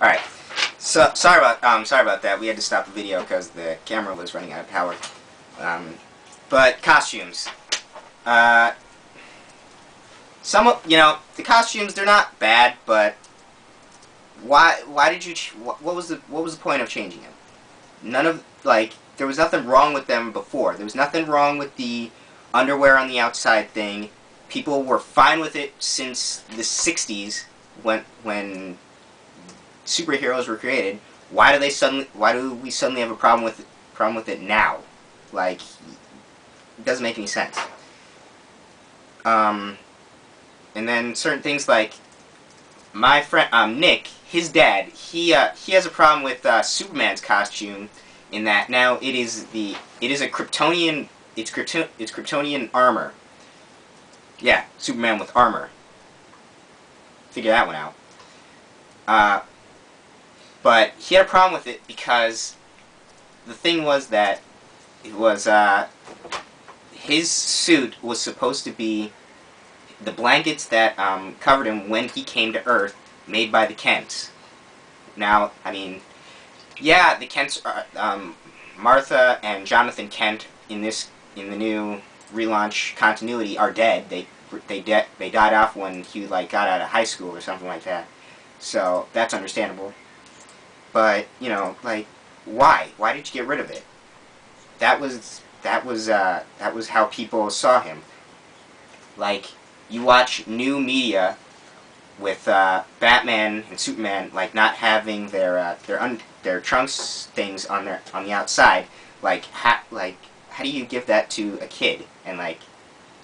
All right. So sorry about that. We had to stop the video because the camera was running out of power. But costumes. Uh, the costumes, they're not bad, but why did you what was the point of changing them? There was nothing wrong with them before. There was nothing wrong with the underwear on the outside thing. People were fine with it since the 60s when superheroes were created. Why do we suddenly have a problem with it now? Like, it doesn't make any sense. And then certain things like my friend Nick, his dad, he has a problem with Superman's costume in that now it is a Kryptonian it's Kryptonian armor. Yeah, Superman with armor. Figure that one out. But he had a problem with it because the thing was that it was his suit was supposed to be the blankets that covered him when he came to Earth, made by the Kents. Now, I mean, yeah, the Kents, Martha and Jonathan Kent in the new relaunch continuity are dead. They died off when he got out of high school or something like that. So that's understandable. But why? Why did you get rid of it? That was how people saw him. Like, you watch new media with Batman and Superman not having their trunks things on the outside. How do you give that to a kid and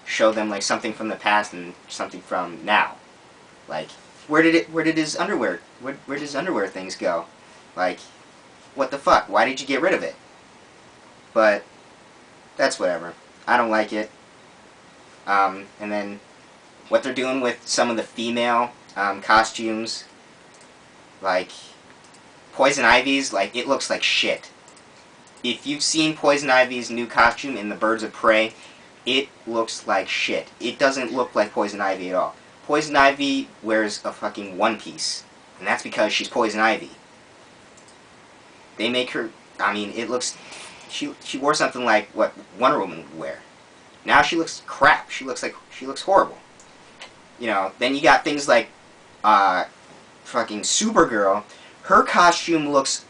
show them something from the past and something from now? Where did his underwear things go? What the fuck? Why did you get rid of it? But that's whatever. I don't like it. And then what they're doing with some of the female costumes, like Poison Ivy's, it looks like shit. If you've seen Poison Ivy's new costume in the Birds of Prey, it looks like shit. It doesn't look like Poison Ivy at all. Poison Ivy wears a fucking one piece, and that's because she's Poison Ivy. They make her, I mean, it looks, she wore something like what Wonder Woman would wear. Now she looks crap. She looks horrible. Then you got things like fucking Supergirl. Her costume looks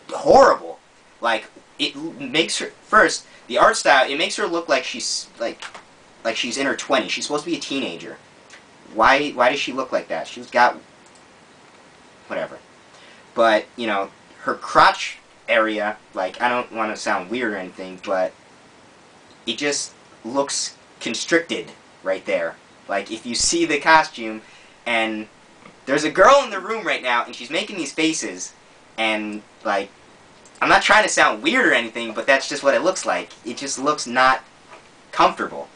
horrible. It makes her, first, the art style, it makes her look like she's she's in her 20s. She's supposed to be a teenager. Why does she look like that? She's got whatever. But, her crotch area, I don't want to sound weird or anything, but it just looks constricted right there. If you see the costume, and there's a girl in the room right now, and she's making these faces, and, I'm not trying to sound weird or anything, but that's just what it looks like. It just looks not comfortable.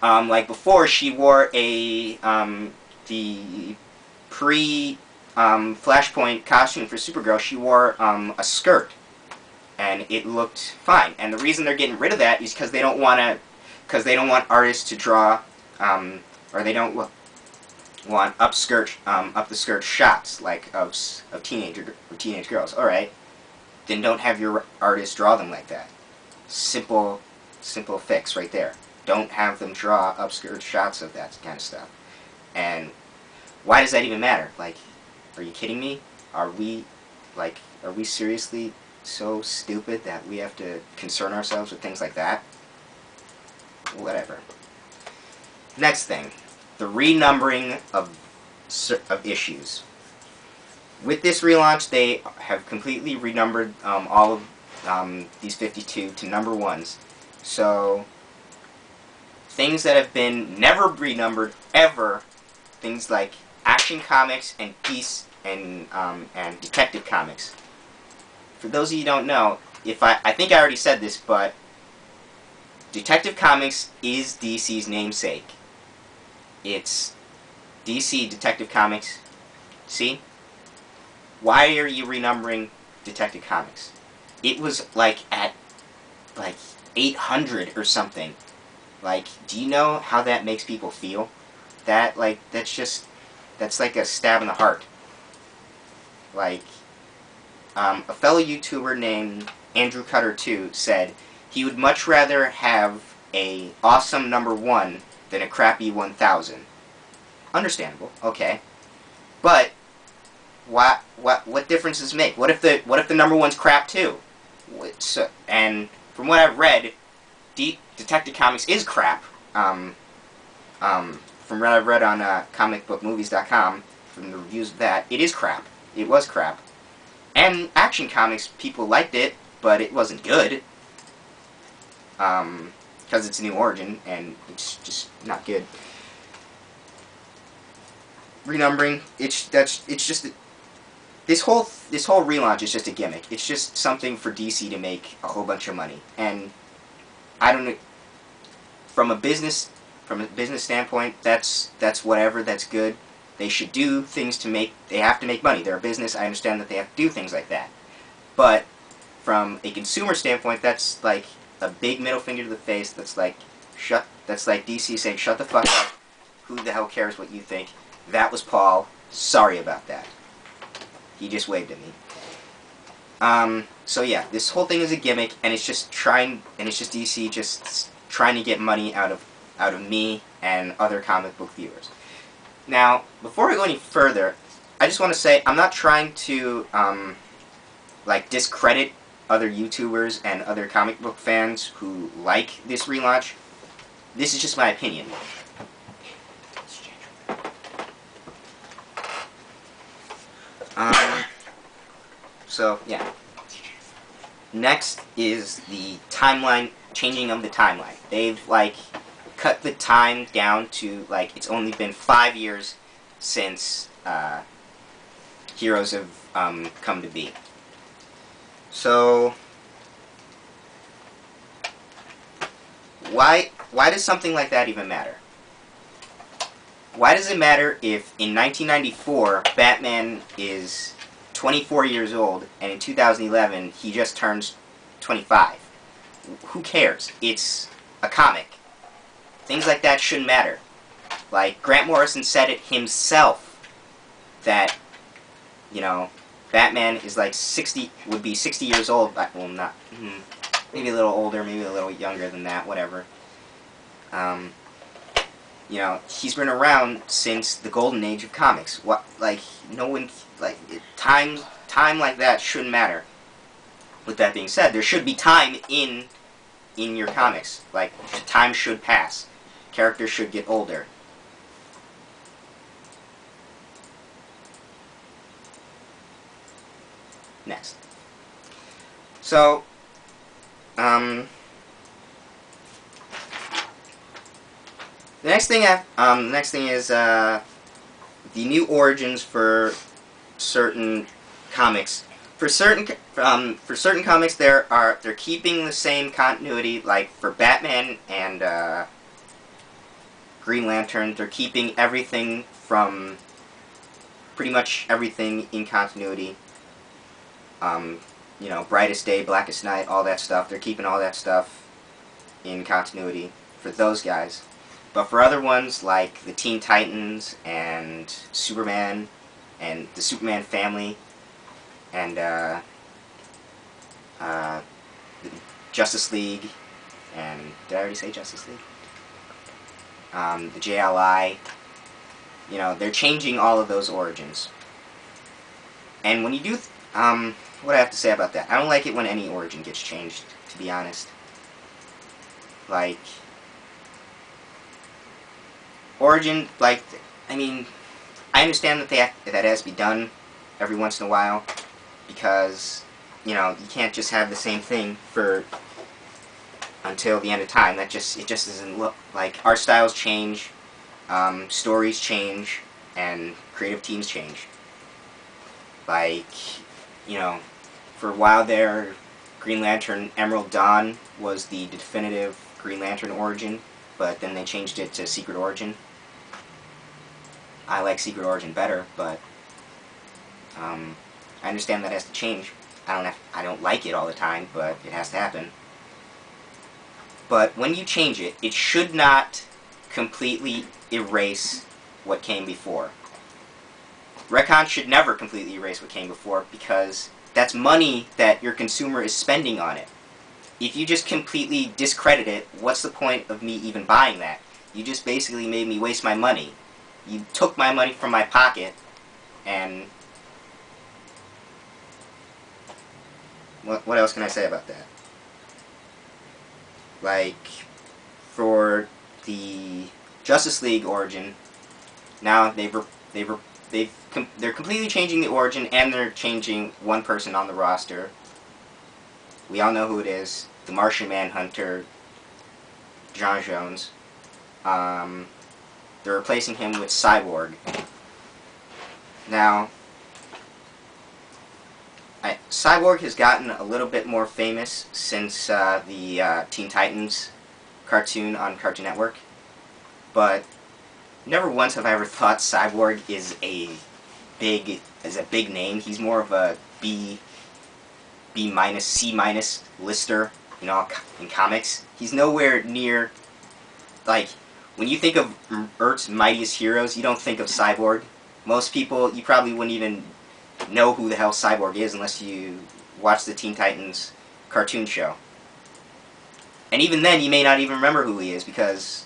Before, she wore the Flashpoint costume for Supergirl, she wore a skirt, and it looked fine. And the reason they're getting rid of that is because they don't want artists to draw, or they don't want up the skirt shots of teenage girls. All right, then don't have your artists draw them like that. Simple fix right there. Don't have them draw upskirt shots of that kind of stuff. And why does that even matter? Are you kidding me? Are we seriously so stupid that we have to concern ourselves with things like that? Whatever. Next thing, the renumbering of issues. With this relaunch, they have completely renumbered all of these 52 to number ones. So things that have been never renumbered ever, things like Action Comics and Peace and Detective Comics. For those of you who don't know, I think I already said this, but Detective Comics is DC's namesake. It's DC Detective Comics. See? Why are you renumbering Detective Comics? It was at 800 or something. Do you know how that makes people feel? That's that's like a stab in the heart. Like, a fellow YouTuber named Andrew Cutter 2 said he would much rather have a awesome #1 than a crappy 1000. Understandable, okay. But what difference does it make? What if the #1's crap too? And from what I've read, Detective Comics is crap. From what I've read on comicbookmovies.com, from the reviews of that, it is crap. It was crap. And Action Comics, people liked it, but it wasn't good. Because it's a new origin, and it's just not good. Renumbering, it's just this whole relaunch is just a gimmick. It's just something for DC to make a whole bunch of money. And I don't know, from a business standpoint, that's whatever, that's good. They should do things they have to make money. They're a business, I understand that they have to do things like that. But from a consumer standpoint, that's like a big middle finger to the face. That's like DC saying, shut the fuck up. Who the hell cares what you think? That was Paul. Sorry about that. He just waved at me. So yeah, this whole thing is a gimmick, and it's just DC just trying to get money out of me and other comic book viewers. Now, before we go any further, I just want to say I'm not trying to like discredit other YouTubers and other comic book fans who like this relaunch. This is just my opinion. So, yeah. Next is the timeline, changing of the timeline. They've, like, cut the time down to, like, it's only been 5 years since heroes have come to be. So, why does something like that even matter? Why does it matter if in 1994 Batman is 24 years old and in 2011 he just turns 25? Who cares? It's a comic. Things like that shouldn't matter. Like, Grant Morrison said it himself that, you know, Batman is like 60, would be 60 years old, well, not, maybe a little older, maybe a little younger than that, whatever. You know, he's been around since the golden age of comics. What, like, no one, like, time like that shouldn't matter. With that being said, there should be time in your comics. Like, time should pass. Characters should get older. Next. So, the next thing is the new origins for certain comics. For certain comics, they're keeping the same continuity. Like for Batman and Green Lantern, they're keeping everything from pretty much everything in continuity. You know, Brightest Day, Blackest Night, all that stuff. They're keeping all that stuff in continuity for those guys. But for other ones, like the Teen Titans and Superman and the Superman family and the Justice League, and did I already say Justice League? The JLI, you know, they're changing all of those origins. And when you do, what I have to say about that, I don't like it when any origin gets changed, to be honest. Like, origin, like, I mean, I understand that that has to be done every once in a while, because, you know, you can't just have the same thing for until the end of time. It just doesn't look like, art styles change, stories change, and creative teams change. Like, you know, for a while there, Green Lantern Emerald Dawn was the definitive Green Lantern origin, but then they changed it to Secret Origin. I like Secret Origin better, but I understand that has to change. I don't like it all the time, but it has to happen. But when you change it, it should not completely erase what came before. Retcon should never completely erase what came before, because that's money that your consumer is spending on it. If you just completely discredit it, what's the point of me even buying that? You just basically made me waste my money. You took my money from my pocket, and what else can I say about that? Like, for the Justice League origin, now they're completely changing the origin, and they're changing one person on the roster. We all know who it is: the Martian Manhunter, John Jones. They're replacing him with Cyborg. Now, Cyborg has gotten a little bit more famous since the Teen Titans cartoon on Cartoon Network, but never once have I ever thought Cyborg is a big name. He's more of a B minus, C minus lister, you know, in comics. He's nowhere near, like, when you think of Earth's mightiest heroes, you don't think of Cyborg. Most people, you probably wouldn't even know who the hell Cyborg is unless you watch the Teen Titans cartoon show. And even then, you may not even remember who he is, because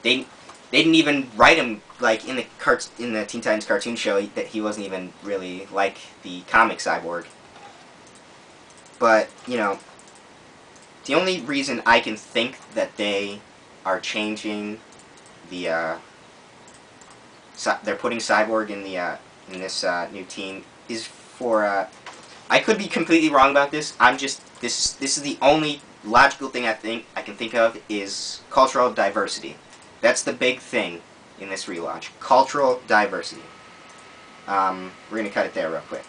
they didn't even write him like in the Teen Titans cartoon show, that he wasn't even really like the comic Cyborg. But, you know, the only reason I can think that they are changing the they're putting Cyborg in the in this new team is for I could be completely wrong about this. This is the only logical thing I can think of is cultural diversity. That's the big thing in this relaunch. Cultural diversity. We're gonna cut it there real quick.